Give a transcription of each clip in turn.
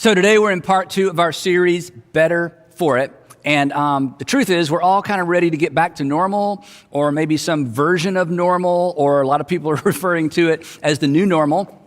So today we're in part 2 of our series, Better for It. And the truth is we're all kind of ready to get back to normal, or maybe some version of normal, or a lot of people are referring to it as the new normal.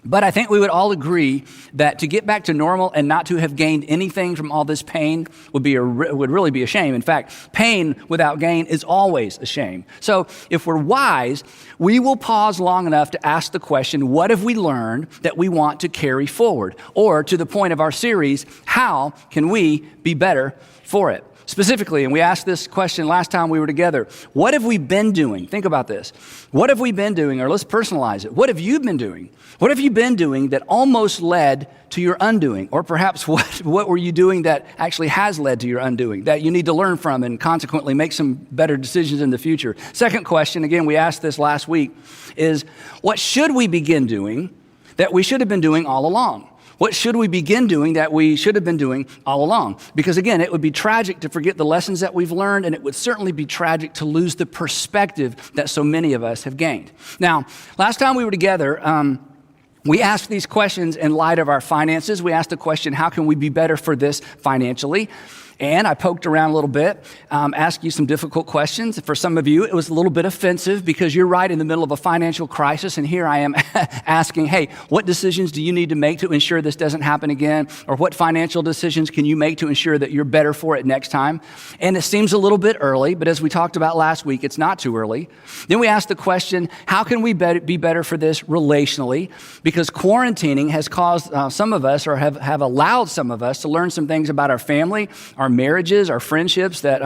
But I think we would all agree that to get back to normal and not to have gained anything from all this pain would really be a shame. In fact, pain without gain is always a shame. So if we're wise, we will pause long enough to ask the question, what have we learned that we want to carry forward? Or to the point of our series, how can we be better for it? Specifically, and we asked this question last time we were together, what have we been doing? Think about this. What have we been doing? Or let's personalize it. What have you been doing? What have you been doing that almost led to your undoing? Or perhaps what were you doing that actually has led to your undoing, that you need to learn from and consequently make some better decisions in the future? Second question, again, we asked this last week, is what should we begin doing that we should have been doing all along? What should we begin doing that we should have been doing all along? Because again, it would be tragic to forget the lessons that we've learned, and it would certainly be tragic to lose the perspective that so many of us have gained. Now, last time we were together, we asked these questions in light of our finances. We asked the question, how can we be better for this financially? And I poked around a little bit, asked you some difficult questions. For some of you, it was a little bit offensive because you're right in the middle of a financial crisis, and here I am asking, hey, what decisions do you need to make to ensure this doesn't happen again? Or what financial decisions can you make to ensure that you're better for it next time? And it seems a little bit early, but as we talked about last week, it's not too early. Then we asked the question, how can we be better for this relationally? Because quarantining has caused some of us, or have allowed some of us, to learn some things about our family, our marriages, our friendships that,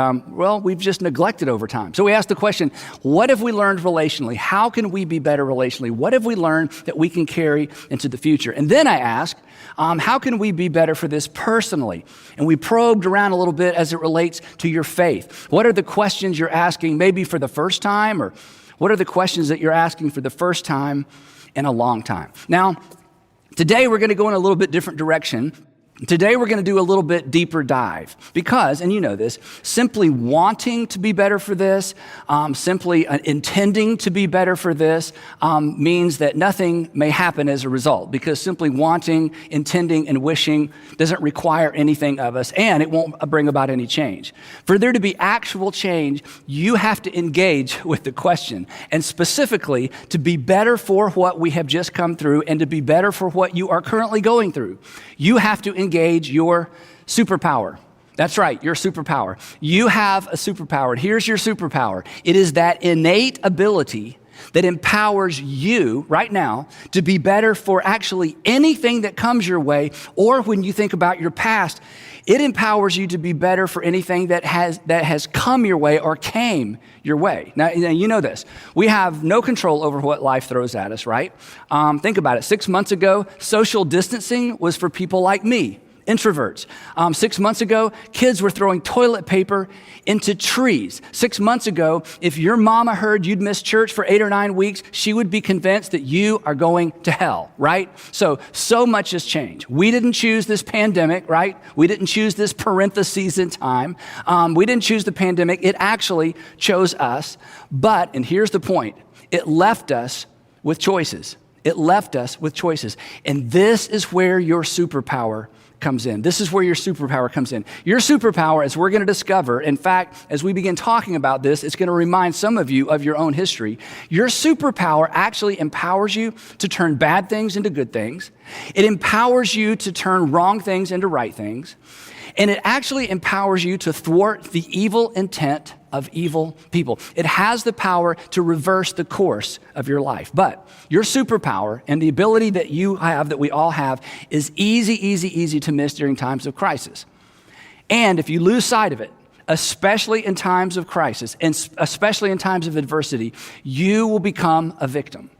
we've just neglected over time. So we asked the question, what have we learned relationally? How can we be better relationally? What have we learned that we can carry into the future? And then I asked, how can we be better for this personally? And we probed around a little bit as it relates to your faith. What are the questions you're asking maybe for the first time? Or what are the questions that you're asking for the first time in a long time? Now, today we're going to go in a little bit different direction. Today we're going to do a little bit deeper dive because, and you know this, simply wanting to be better for this, simply intending to be better for this means that nothing may happen as a result, because simply wanting, intending, and wishing doesn't require anything of us, and it won't bring about any change. For there to be actual change, you have to engage with the question, and specifically to be better for what we have just come through and to be better for what you are currently going through. You have to engage your superpower. That's right, your superpower. You have a superpower. Here's your superpower. It is that innate ability that empowers you right now to be better for actually anything that comes your way, or when you think about your past, it empowers you to be better for anything that has come your way or came your way. Now, you know this. We have no control over what life throws at us, right? Think about it. 6 months ago, social distancing was for people like me, introverts. 6 months ago, kids were throwing toilet paper into trees. 6 months ago, if your mama heard you'd missed church for 8 or 9 weeks, she would be convinced that you are going to hell, right? So much has changed. We didn't choose this pandemic, right? We didn't choose this parentheses in time. We didn't choose the pandemic. It actually chose us. But, and here's the point, it left us with choices. It left us with choices. And this is where your superpower comes in. This is where your superpower comes in. Your superpower, as we're going to discover, in fact, as we begin talking about this, it's going to remind some of you of your own history. Your superpower actually empowers you to turn bad things into good things. It empowers you to turn wrong things into right things. And it actually empowers you to thwart the evil intent of evil people. It has the power to reverse the course of your life. But your superpower and the ability that you have, that we all have, is easy to miss during times of crisis. And if you lose sight of it, especially in times of crisis, and especially in times of adversity, you will become a victim.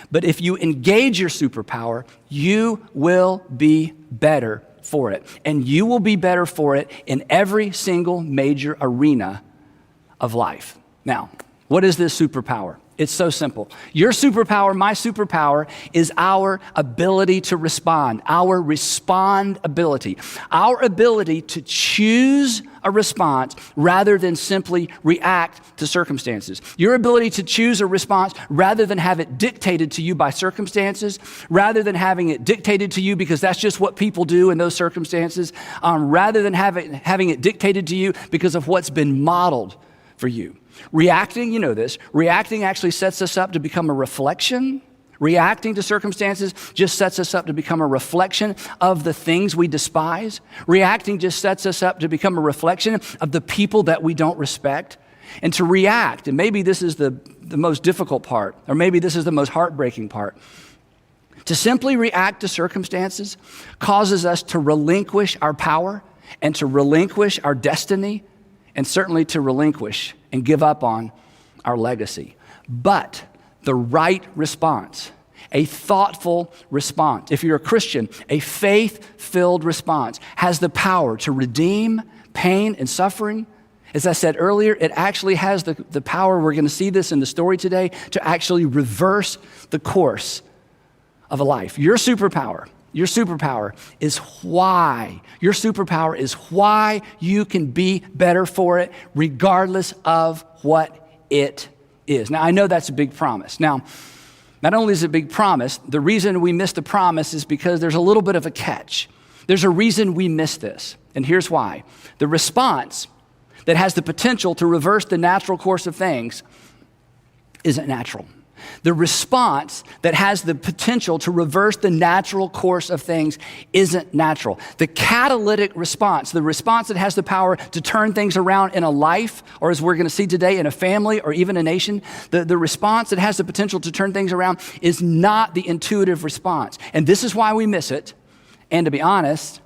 But if you engage your superpower, you will be better for it. And you will be better for it in every single major arena of life. Now, what is this superpower? It's so simple. Your superpower, my superpower, is our ability to respond, our respond ability, our ability to choose a response rather than simply react to circumstances. Your ability to choose a response rather than have it dictated to you by circumstances, rather than having it dictated to you because that's just what people do in those circumstances, rather than having it dictated to you because of what's been modeled for you. Reacting, you know this, reacting actually sets us up to become a reflection. Reacting to circumstances just sets us up to become a reflection of the things we despise. Reacting just sets us up to become a reflection of the people that we don't respect. And to react, and maybe this is the most difficult part, or maybe this is the most heartbreaking part, to simply react to circumstances causes us to relinquish our power and to relinquish our destiny and certainly to relinquish and give up on our legacy. But the right response, a thoughtful response, if you're a Christian, a faith-filled response has the power to redeem pain and suffering. As I said earlier, it actually has the power, we're going to see this in the story today, to actually reverse the course of a life. Your superpower is why you can be better for it, regardless of what it is. Now, I know that's a big promise. Now, not only is it a big promise, the reason we miss the promise is because there's a little bit of a catch. There's a reason we miss this, and here's why. The response that has the potential to reverse the natural course of things isn't natural. The response that has the potential to reverse the natural course of things isn't natural. The catalytic response, the response that has the power to turn things around in a life, or as we're going to see today, in a family or even a nation, the response that has the potential to turn things around is not the intuitive response. And this is why we miss it. And to be honest,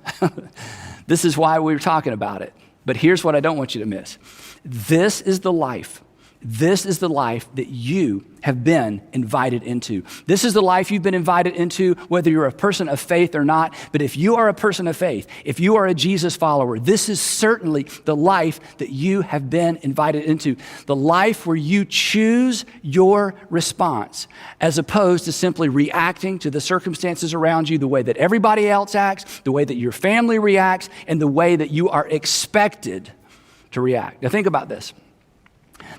this is why we're talking about it. But here's what I don't want you to miss. This is the life that you have been invited into. This is the life you've been invited into, whether you're a person of faith or not. But if you are a person of faith, if you are a Jesus follower, this is certainly the life that you have been invited into. The life where you choose your response, as opposed to simply reacting to the circumstances around you the way that everybody else acts, the way that your family reacts, and the way that you are expected to react. Now think about this.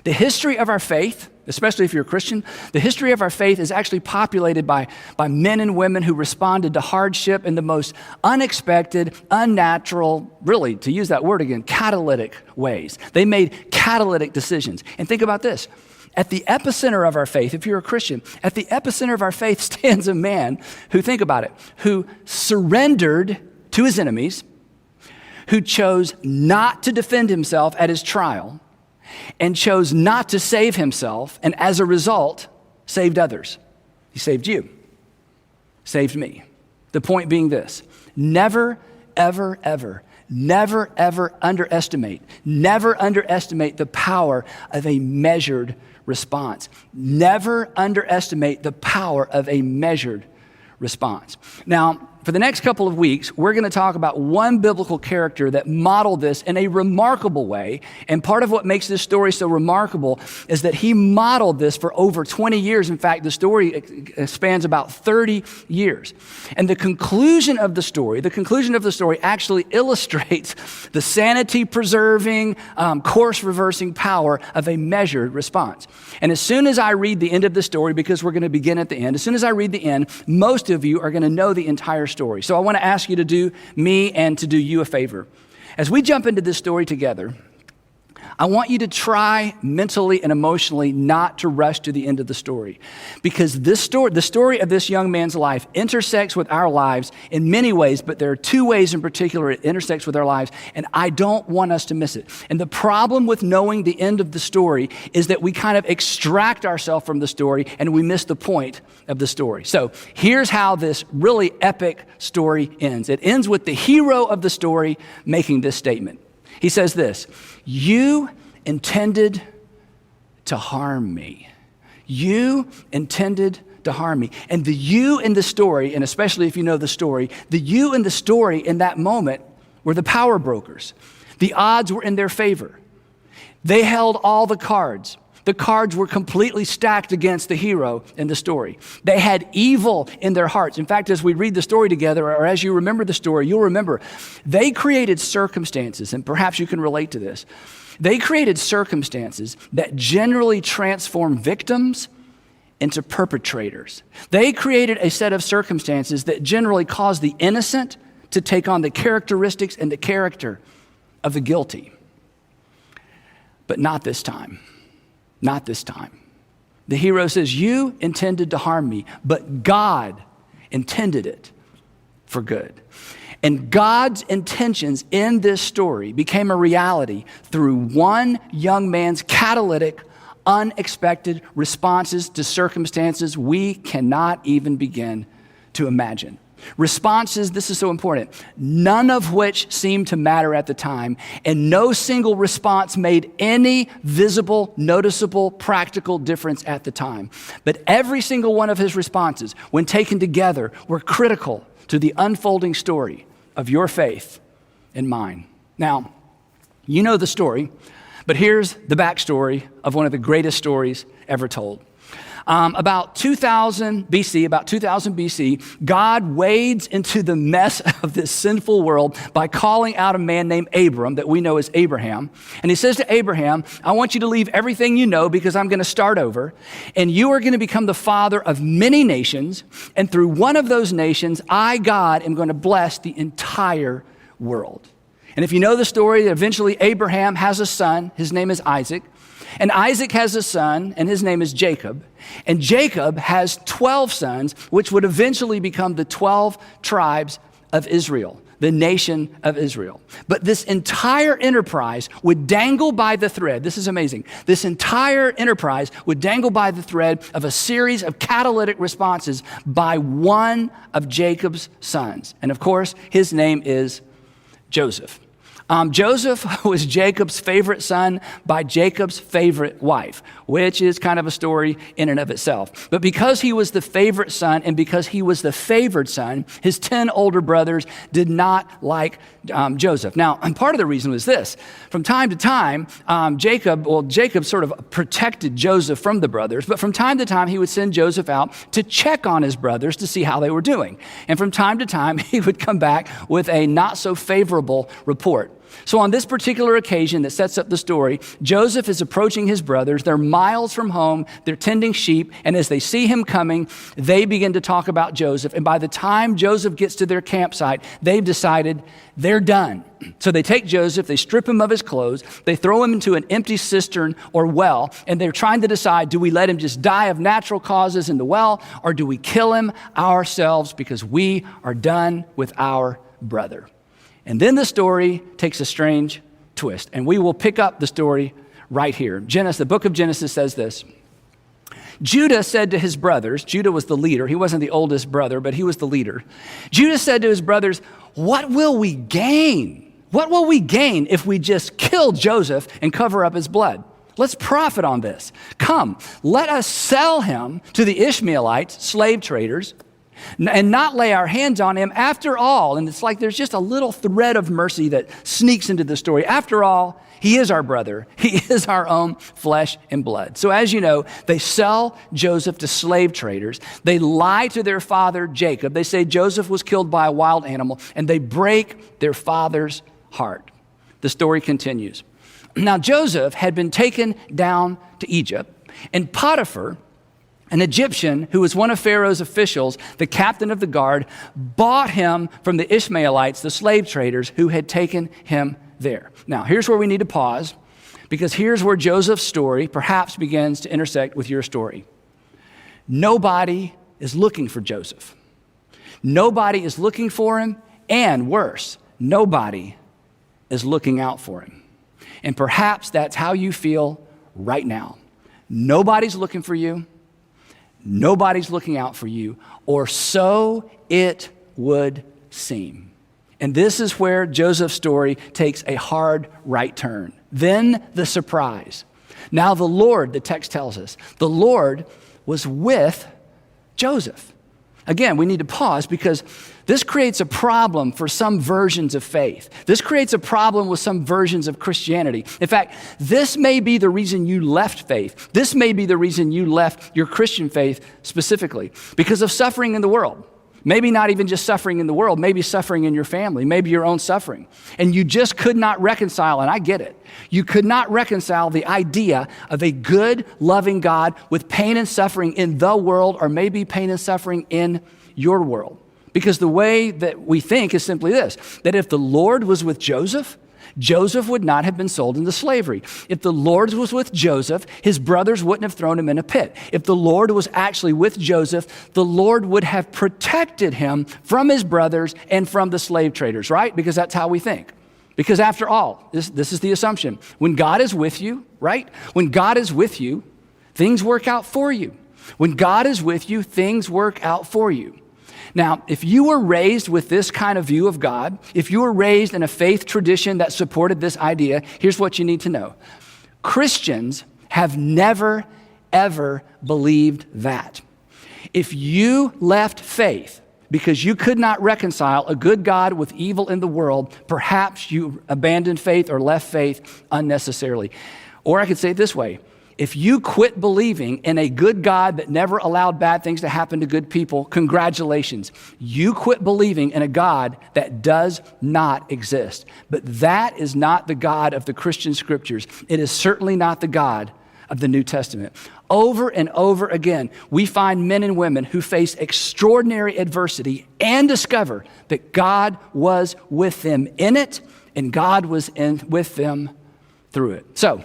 The history of our faith, especially if you're a Christian, the history of our faith is actually populated by men and women who responded to hardship in the most unexpected, unnatural, really, to use that word again, catalytic ways. They made catalytic decisions. And think about this. At the epicenter of our faith, if you're a Christian, at the epicenter of our faith stands a man who, think about it, who surrendered to his enemies, who chose not to defend himself at his trial, and chose not to save himself, and as a result, saved others. He saved you, saved me. The point being this: never, ever, ever, never, ever underestimate the power of a measured response. Never underestimate the power of a measured response. Now, for the next couple of weeks, we're going to talk about one biblical character that modeled this in a remarkable way. And part of what makes this story so remarkable is that he modeled this for over 20 years. In fact, the story spans about 30 years. And the conclusion of the story actually illustrates the sanity-preserving, course-reversing power of a measured response. And as soon as I read the end of the story, because we're going to begin at the end, as soon as I read the end, most of you are going to know the entire story. So I want to ask you to do me and to do you a favor. As we jump into this story together, I want you to try mentally and emotionally not to rush to the end of the story, because the story of this young man's life intersects with our lives in many ways, but there are two ways in particular it intersects with our lives, and I don't want us to miss it. And the problem with knowing the end of the story is that we kind of extract ourselves from the story and we miss the point of the story. So here's how this really epic story ends. It ends with the hero of the story making this statement. He says this: "You intended to harm me. You intended to harm me." And the you in the story, and especially if you know the story, the you in the story in that moment were the power brokers. The odds were in their favor. They held all the cards. The cards were completely stacked against the hero in the story. They had evil in their hearts. In fact, as we read the story together, or as you remember the story, you'll remember they created circumstances, and perhaps you can relate to this. They created circumstances that generally transform victims into perpetrators. They created a set of circumstances that generally cause the innocent to take on the characteristics and the character of the guilty. But not this time. Not this time. The hero says, you intended to harm me, but God intended it for good. And God's intentions in this story became a reality through one young man's catalytic, unexpected responses to circumstances we cannot even begin to imagine. Responses, this is so important, none of which seemed to matter at the time, and no single response made any visible, noticeable, practical difference at the time. But every single one of his responses, when taken together, were critical to the unfolding story of your faith and mine. Now, you know the story, but here's the backstory of one of the greatest stories ever told. About 2000 BC, God wades into the mess of this sinful world by calling out a man named Abram that we know as Abraham. And he says to Abraham, I want you to leave everything you know because I'm going to start over. And you are going to become the father of many nations. And through one of those nations, I, God, am going to bless the entire world. And if you know the story, eventually Abraham has a son. His name is Isaac. And Isaac has a son, and his name is Jacob. And Jacob has 12 sons, which would eventually become the 12 tribes of Israel, the nation of Israel. But this entire enterprise would dangle by the thread. This is amazing. This entire enterprise would dangle by the thread of a series of catalytic responses by one of Jacob's sons. And of course, his name is Joseph. Joseph was Jacob's favorite son by Jacob's favorite wife, which is kind of a story in and of itself. But because he was the favorite son and because he was the favored son, his 10 older brothers did not like Joseph. Now, and part of the reason was this. From time to time, Jacob sort of protected Joseph from the brothers, but from time to time, he would send Joseph out to check on his brothers to see how they were doing. And from time to time, he would come back with a not so favorable report. So on this particular occasion that sets up the story, Joseph is approaching his brothers. They're miles from home. They're tending sheep. And as they see him coming, they begin to talk about Joseph. And by the time Joseph gets to their campsite, they've decided they're done. So they take Joseph, they strip him of his clothes, they throw him into an empty cistern or well, and they're trying to decide, do we let him just die of natural causes in the well, or do we kill him ourselves because we are done with our brother? And then the story takes a strange twist, and we will pick up the story right here. The book of Genesis says this. Judah said to his brothers, Judah was the leader. He wasn't the oldest brother, but he was the leader. Judah said to his brothers, what will we gain? What will we gain if we just kill Joseph and cover up his blood? Let's profit on this. Come, let us sell him to the Ishmaelites, slave traders, and not lay our hands on him. After all, and it's like there's just a little thread of mercy that sneaks into the story. After all, he is our brother. He is our own flesh and blood. So as you know, they sell Joseph to slave traders. They lie to their father, Jacob. They say Joseph was killed by a wild animal, and they break their father's heart. The story continues. Now, Joseph had been taken down to Egypt, and Potiphar, an Egyptian who was one of Pharaoh's officials, the captain of the guard, bought him from the Ishmaelites, the slave traders who had taken him there. Now, here's where we need to pause, because here's where Joseph's story perhaps begins to intersect with your story. Nobody is looking for Joseph. Nobody is looking for him, and worse, nobody is looking out for him. And perhaps that's how you feel right now. Nobody's looking for you. Nobody's looking out for you, or so it would seem. And this is where Joseph's story takes a hard right turn. Then the surprise. Now the Lord, the text tells us, the Lord was with Joseph. Again, we need to pause because This creates a problem for some versions of faith. This creates a problem with some versions of Christianity. In fact, this may be the reason you left faith. This may be the reason you left your Christian faith specifically, because of suffering in the world. Maybe not even just suffering in the world, maybe suffering in your family, maybe your own suffering. And you just could not reconcile, and I get it. You could not reconcile the idea of a good, loving God with pain and suffering in the world, or maybe pain and suffering in your world. Because the way that we think is simply this, that if the Lord was with Joseph, Joseph would not have been sold into slavery. If the Lord was with Joseph, his brothers wouldn't have thrown him in a pit. If the Lord was actually with Joseph, the Lord would have protected him from his brothers and from the slave traders, right? Because that's how we think. Because after all, this is the assumption. When God is with you, right? When God is with you, things work out for you. When God is with you, things work out for you. Now, if you were raised with this kind of view of God, if you were raised in a faith tradition that supported this idea, here's what you need to know. Christians have never, ever believed that. If you left faith because you could not reconcile a good God with evil in the world, perhaps you abandoned faith or left faith unnecessarily. Or I could say it this way. If you quit believing in a good God that never allowed bad things to happen to good people, congratulations. You quit believing in a God that does not exist. But that is not the God of the Christian scriptures. It is certainly not the God of the New Testament. Over and over again, we find men and women who face extraordinary adversity and discover that God was with them in it, and God was with them through it. So,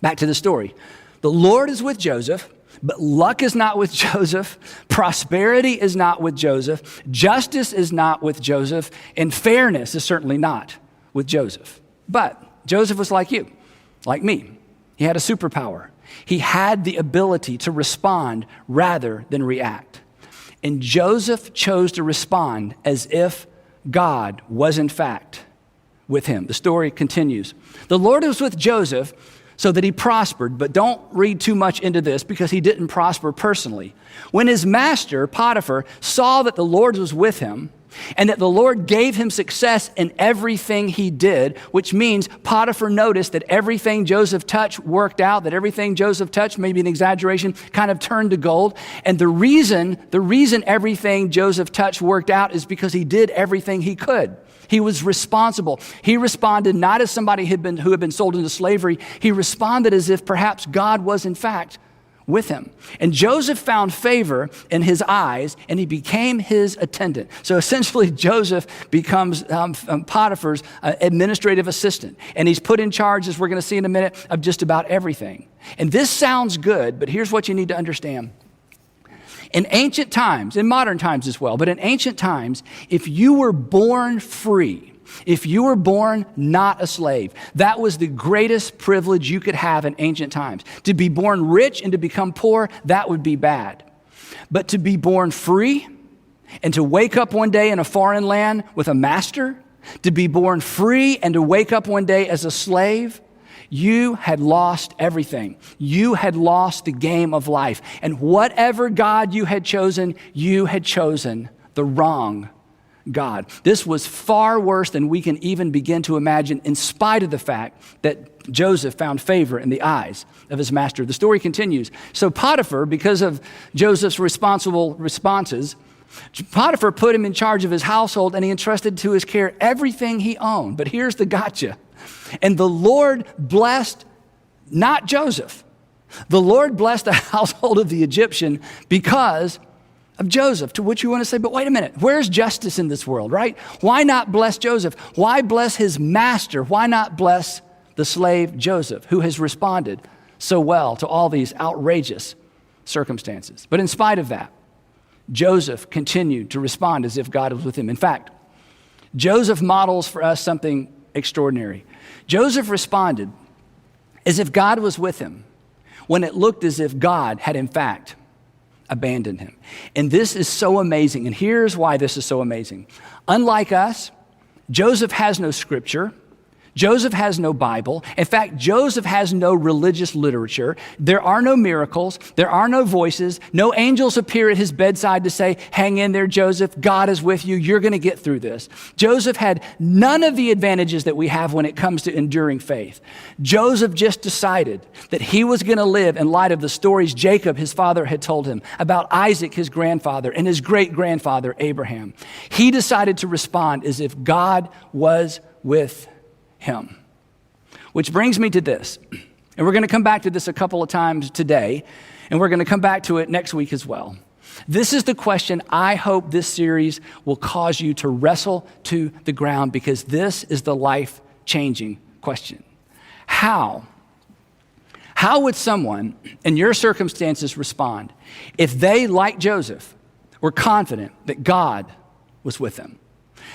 back to the story. The Lord is with Joseph, but luck is not with Joseph. Prosperity is not with Joseph. Justice is not with Joseph. And fairness is certainly not with Joseph. But Joseph was like you, like me. He had a superpower. He had the ability to respond rather than react. And Joseph chose to respond as if God was in fact with him. The story continues. The Lord was with Joseph so that he prospered, but don't read too much into this because he didn't prosper personally. When his master, Potiphar, saw that the Lord was with him and that the Lord gave him success in everything he did, which means Potiphar noticed that everything Joseph touched worked out, that everything Joseph touched, maybe an exaggeration, kind of turned to gold. And the reason everything Joseph touched worked out is because he did everything he could. He was responsible. He responded not as somebody who had been sold into slavery. He responded as if perhaps God was in fact with him. And Joseph found favor in his eyes, and he became his attendant. So essentially, Joseph becomes Potiphar's administrative assistant. And he's put in charge, as we're going to see in a minute, of just about everything. And this sounds good, but here's what you need to understand. In ancient times, in modern times as well, but in ancient times, if you were born free, if you were born not a slave, that was the greatest privilege you could have in ancient times. To be born rich and to become poor, that would be bad. But to be born free and to wake up one day in a foreign land with a master, to be born free and to wake up one day as a slave, you had lost everything. You had lost the game of life. And whatever God you had chosen the wrong God. This was far worse than we can even begin to imagine, in spite of the fact that Joseph found favor in the eyes of his master. The story continues. So Potiphar, because of Joseph's responsible responses, Potiphar put him in charge of his household, and he entrusted to his care everything he owned. But here's the gotcha. And the Lord blessed not Joseph. The Lord blessed the household of the Egyptian because of Joseph, to which you want to say, but wait a minute, where's justice in this world, right? Why not bless Joseph? Why bless his master? Why not bless the slave Joseph, who has responded so well to all these outrageous circumstances? But in spite of that, Joseph continued to respond as if God was with him. In fact, Joseph models for us something extraordinary. Joseph responded as if God was with him when it looked as if God had in fact abandoned him. And this is so amazing. And here's why this is so amazing. Unlike us, Joseph has no scripture. Joseph has no Bible. In fact, Joseph has no religious literature. There are no miracles. There are no voices. No angels appear at his bedside to say, hang in there, Joseph. God is with you. You're going to get through this. Joseph had none of the advantages that we have when it comes to enduring faith. Joseph just decided that he was going to live in light of the stories Jacob, his father, had told him about Isaac, his grandfather, and his great-grandfather, Abraham. He decided to respond as if God was with him. Which brings me to this, and we're going to come back to this a couple of times today, and we're going to come back to it next week as well. This is the question I hope this series will cause you to wrestle to the ground, because this is the life-changing question. How would someone in your circumstances respond if they, like Joseph, were confident that God was with them?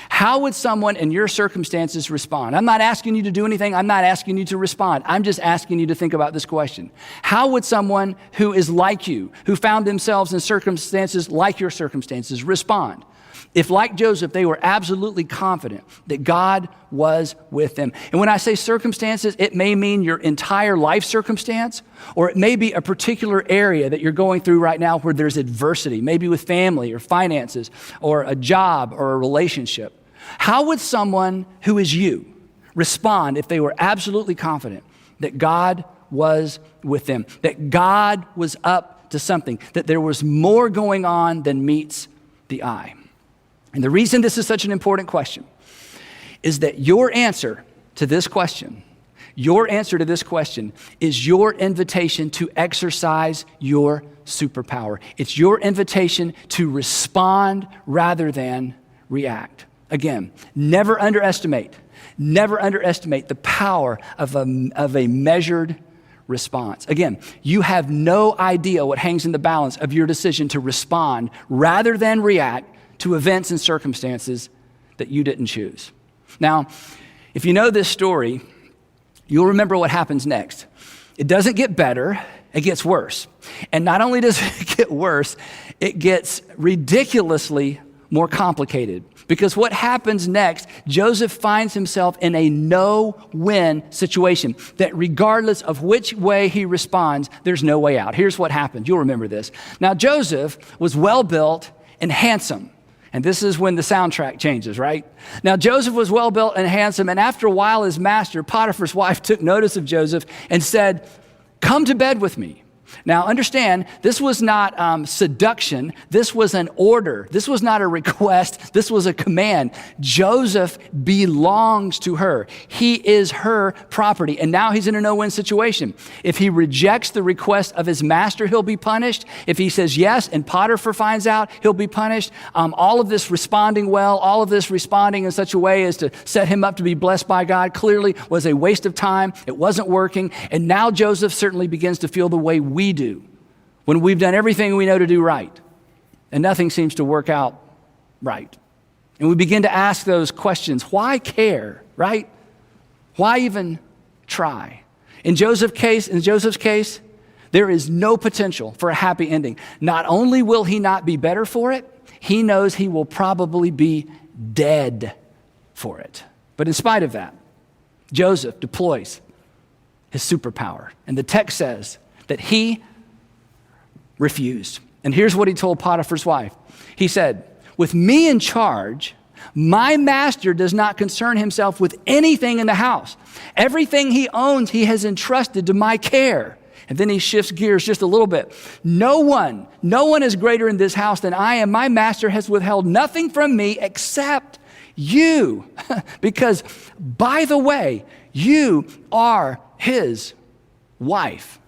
How would someone in your circumstances respond? I'm not asking you to do anything. I'm not asking you to respond. I'm just asking you to think about this question. How would someone who is like you, who found themselves in circumstances like your circumstances, respond if, like Joseph, they were absolutely confident that God was with them? And when I say circumstances, it may mean your entire life circumstance, or it may be a particular area that you're going through right now where there's adversity, maybe with family or finances or a job or a relationship. How would someone who is you respond if they were absolutely confident that God was with them, that God was up to something, that there was more going on than meets the eye? And the reason this is such an important question is that your answer to this question is your invitation to exercise your superpower. It's your invitation to respond rather than react. Again, never underestimate the power of a measured response. Again, you have no idea what hangs in the balance of your decision to respond rather than react to events and circumstances that you didn't choose. Now, if you know this story, you'll remember what happens next. It doesn't get better, it gets worse. And not only does it get worse, it gets ridiculously more complicated. Because what happens next, Joseph finds himself in a no-win situation, that regardless of which way he responds, there's no way out. Here's what happened. You'll remember this. Now, Joseph was well-built and handsome. And this is when the soundtrack changes, right? Now, Joseph was well-built and handsome, and after a while, his master, Potiphar's wife, took notice of Joseph and said, "Come to bed with me." Now, understand, this was not seduction. This was an order. This was not a request. This was a command. Joseph belongs to her. He is her property. And now he's in a no-win situation. If he rejects the request of his master, he'll be punished. If he says yes and Potiphar finds out, he'll be punished. All of this responding well, all of this responding in such a way as to set him up to be blessed by God clearly was a waste of time. It wasn't working. And now Joseph certainly begins to feel the way we do when we've done everything we know to do right and nothing seems to work out right. And we begin to ask those questions. Why care, right? Why even try? In Joseph's case, there is no potential for a happy ending. Not only will he not be better for it, he knows he will probably be dead for it. But in spite of that, Joseph deploys his superpower. And the text says that he refused. And here's what he told Potiphar's wife. He said, "With me in charge, my master does not concern himself with anything in the house. Everything he owns, he has entrusted to my care." And then he shifts gears just a little bit. No one is greater in this house than I am. My master has withheld nothing from me except you. Because, by the way, you are his wife.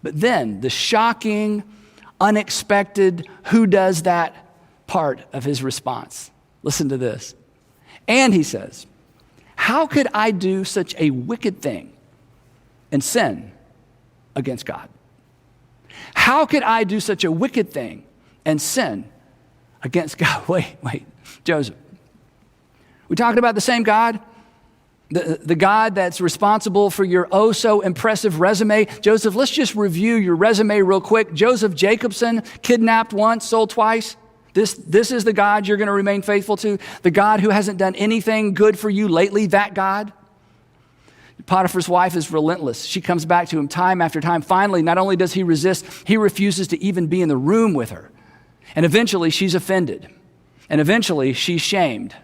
But then the shocking, unexpected, who does that part of his response. Listen to this. And he says, "How could I do such a wicked thing and sin against God?" How could I do such a wicked thing and sin against God? Wait, Joseph. We talking about the same God? The God that's responsible for your oh so impressive resume. Joseph, let's just review your resume real quick. Joseph Jacobson, kidnapped once, sold twice. This is the God you're going to remain faithful to. The God who hasn't done anything good for you lately, that God. Potiphar's wife is relentless. She comes back to him time after time. Finally, not only does he resist, he refuses to even be in the room with her. And eventually she's offended. And eventually she's shamed.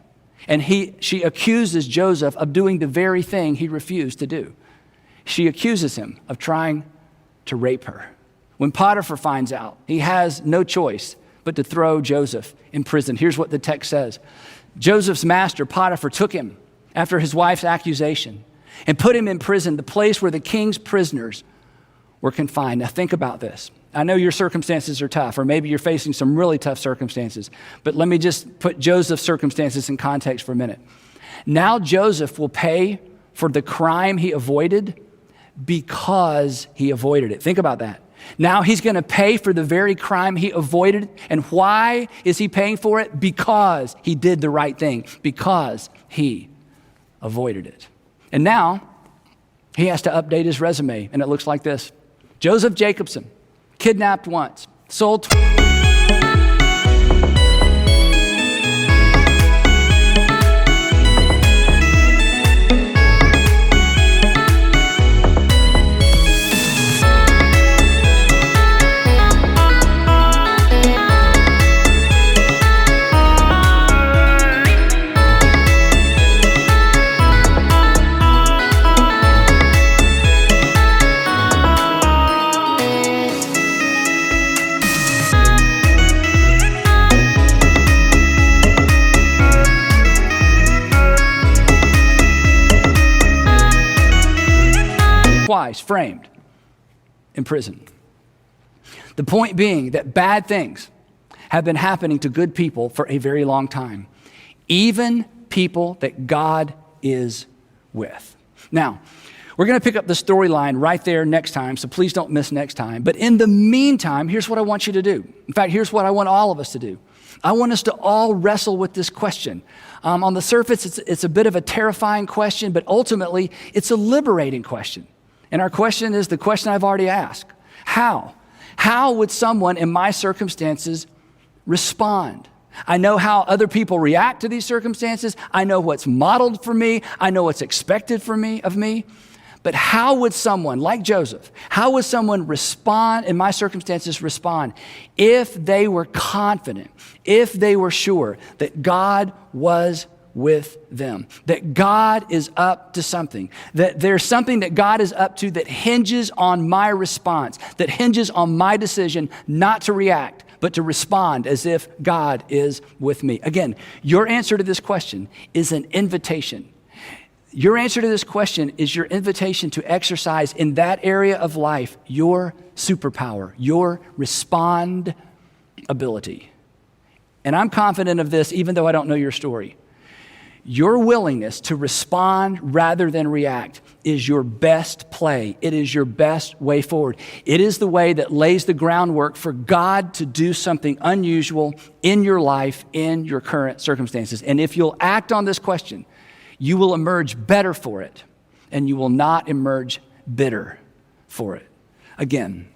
And she accuses Joseph of doing the very thing he refused to do. She accuses him of trying to rape her. When Potiphar finds out, he has no choice but to throw Joseph in prison. Here's what the text says. Joseph's master, Potiphar, took him after his wife's accusation and put him in prison, the place where the king's prisoners were confined. Now think about this. I know your circumstances are tough, or maybe you're facing some really tough circumstances, but let me just put Joseph's circumstances in context for a minute. Now Joseph will pay for the crime he avoided because he avoided it. Think about that. Now he's going to pay for the very crime he avoided. And why is he paying for it? Because he did the right thing, because he avoided it. And now he has to update his resume, and it looks like this. Joseph Jacobson, kidnapped once, sold twice. Framed in prison. The point being that bad things have been happening to good people for a very long time, even people that God is with. Now, we're going to pick up the storyline right there next time, so please don't miss next time. But in the meantime, here's what I want you to do. In fact, here's what I want all of us to do. I want us to all wrestle with this question. On the surface, it's a bit of a terrifying question, but ultimately, it's a liberating question. And our question is the question I've already asked. How? How would someone in my circumstances respond? I know how other people react to these circumstances. I know what's modeled for me. I know what's expected of me. But how would someone like Joseph, how would someone respond in my circumstances if they were confident, if they were sure that God was with them, that God is up to something, that there's something that God is up to that hinges on my response, that hinges on my decision not to react, but to respond as if God is with me. Again, your answer to this question is an invitation. Your answer to this question is your invitation to exercise in that area of life your superpower, your respond ability. And I'm confident of this even though I don't know your story. Your willingness to respond rather than react is your best play. It is your best way forward. It is the way that lays the groundwork for God to do something unusual in your life, in your current circumstances. And if you'll act on this question, you will emerge better for it, and you will not emerge bitter for it. Again,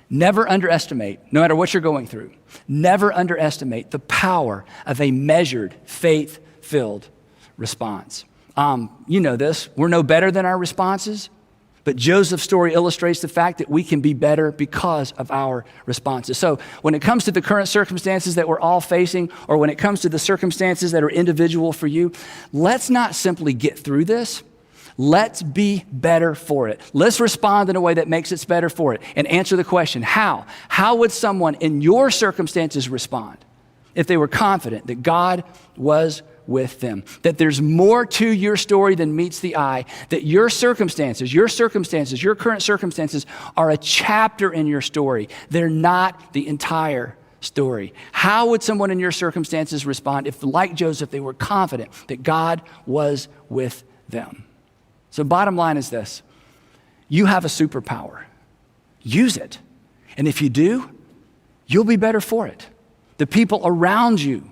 never underestimate, no matter what you're going through, never underestimate the power of a measured, faith-filled response. You know this. We're no better than our responses, but Joseph's story illustrates the fact that we can be better because of our responses. So when it comes to the current circumstances that we're all facing, or when it comes to the circumstances that are individual for you, let's not simply get through this. Let's be better for it. Let's respond in a way that makes us better for it and answer the question, how? How would someone in your circumstances respond if they were confident that God was with them, that there's more to your story than meets the eye, that your circumstances, your current circumstances are a chapter in your story. They're not the entire story. How would someone in your circumstances respond if, like Joseph, they were confident that God was with them? So bottom line is this: you have a superpower. Use it. And if you do, you'll be better for it. The people around you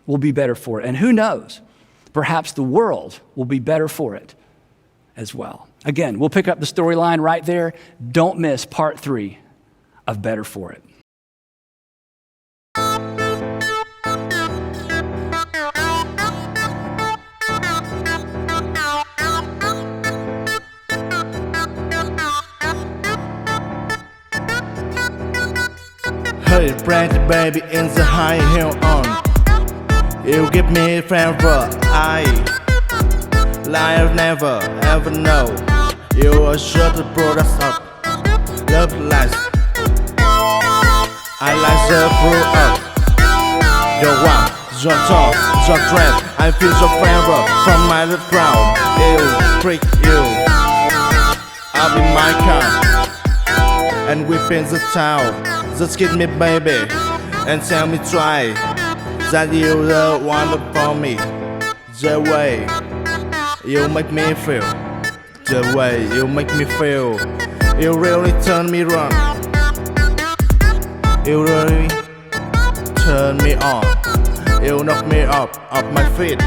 will be better for it. And who knows, perhaps the world will be better for it as well. Again, we'll pick up the storyline right there. Don't miss part 3 of Better For It. pretty baby in the high heel on. You give me favor, I like never ever know. You are sure the products of love lies. I like the fruit of your walk, your talk, your dress. I feel your favor from my left ground. You freak you. I'll be my car and whip in the town. Just kiss me baby and tell me try that you the one for me. The way you make me feel, the way you make me feel, you really turn me on. You really turn me on. You knock me off my feet.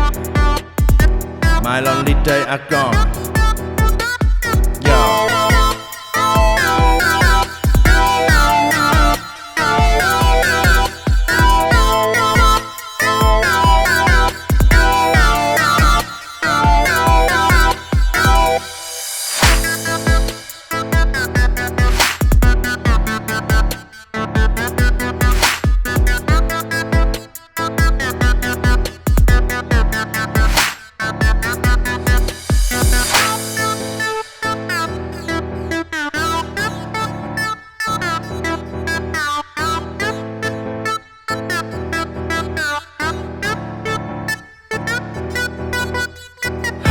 My lonely days are gone. Yeah.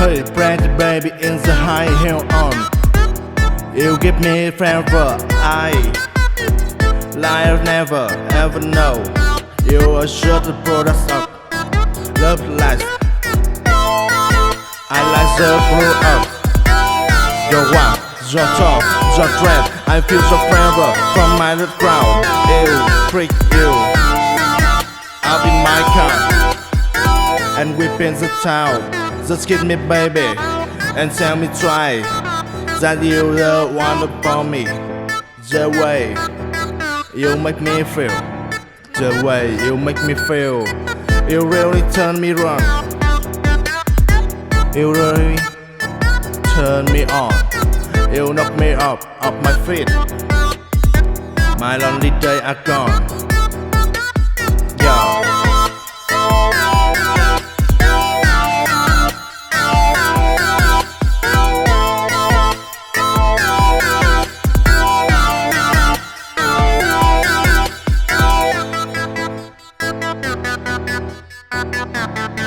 Hey, pretty baby in the high heel on. You give me favor, I like never ever know. You are sure the products of love lies. I like the fruit of your walk, your talk, your dress. I feel your favor from my left ground. You freak you. I'll be my car and whip in the town. Just kiss me baby and tell me try that you the one for me. The way you make me feel, the way you make me feel, you really turn me on. You really turn me on. You knock me off my feet. My lonely days are gone. Yeah. Thank you.